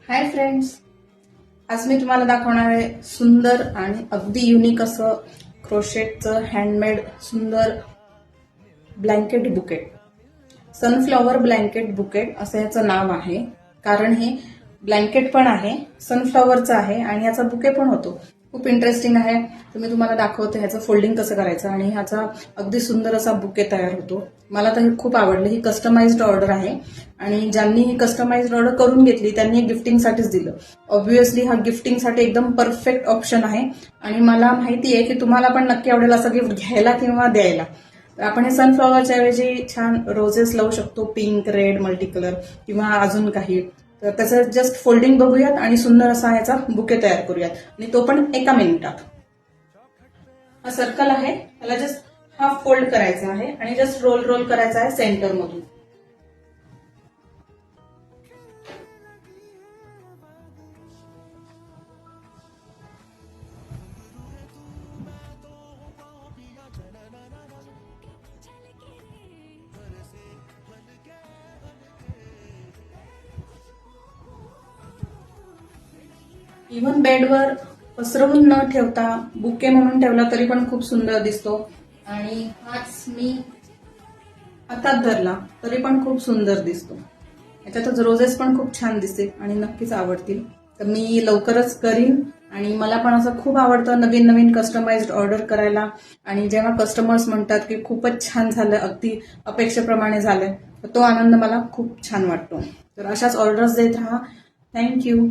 Hi friends, आज मी तुम्हाला दाखवणार आहे सुंदर आणि अगदी युनिक असं क्रोशेटचं हँडमेड सुंदर blanket bouquet. Sunflower blanket bouquet असं याचं नाव आहे. कारण हे ब्लँकेट पण आहे, सनफ्लॉवरचं आहे आणि याचा बुके पण होतो. खूप इंटरेस्टिंग आहे. तर मी तुम्हाला दाखवते ह्याचं फोल्डिंग कसं करायचं आणि ह्याचा अगदी सुंदर असा बुके तयार होतो. मला तर हे खूप आवडलं. ही कस्टमाइज्ड ऑर्डर आहे आणि ज्यांनी ही कस्टमाइज्ड ऑर्डर करून घेतली त्यांनी गिफ्टिंगसाठीच दिलं. ऑब्व्हियसली हा गिफ्टिंगसाठी एकदम परफेक्ट ऑप्शन आहे आणि मला माहिती आहे की तुम्हाला पण नक्की आवडेल असं गिफ्ट घ्यायला किंवा द्यायला. तर आपण हे सनफ्लॉवरच्या ऐवजी छान रोजेस लावू शकतो, पिंक, रेड, मल्टी कलर किंवा अजून काही. तर त्याचं जस्ट फोल्डिंग बघूयात आणि सुंदर असा याचा बुके तयार करूयात आणि तो पण एका मिनिटात. हा सर्कल आहे, त्याला जस्ट हाफ फोल्ड करायचा आहे आणि जस्ट रोल रोल करायचा आहे सेंटर मधून. इव्हन बेडवर पसरवून न ठेवता बुके म्हणून ठेवला तरी पण खूप सुंदर दिसतो. आणि हाच मी हातात धरला तरी पण खूप सुंदर दिसतो. याच्यातच रोजेस पण खूप छान दिसतील आणि नक्कीच आवडतील. तर मी लवकरच करीन आणि मला पण असं खूप आवडतं नवीन नवीन कस्टमाइज्ड ऑर्डर करायला. आणि जेव्हा कस्टमर्स म्हणतात की खूपच छान झालं, अगदी अपेक्षेप्रमाणे झालंय, तर तो आनंद मला खूप छान वाटतो. तर अशाच ऑर्डर्स देत राहा. थँक्यू.